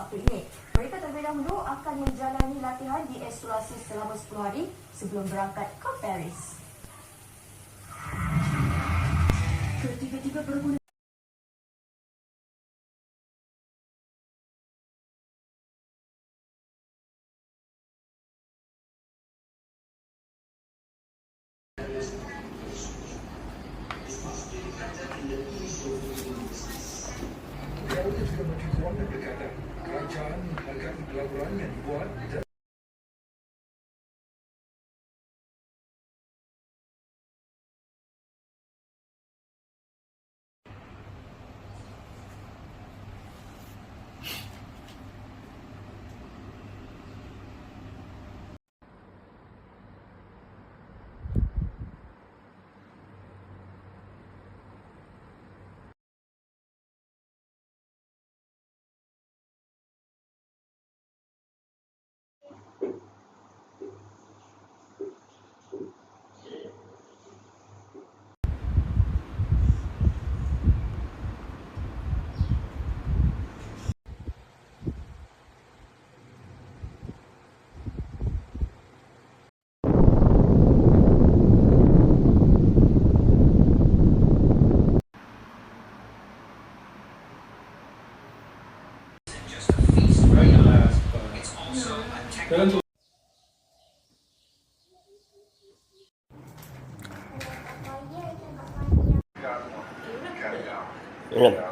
waktu ini. Mereka terlebih dahulu akan menjalani latihan di eksplorasi selama 10 hari sebelum berangkat ke Paris. Ketiga-tiga berguna Perkara juga Menteri Kewangan berkata, kerajaan menghargai pelaburan yang dibuat dan Ingat.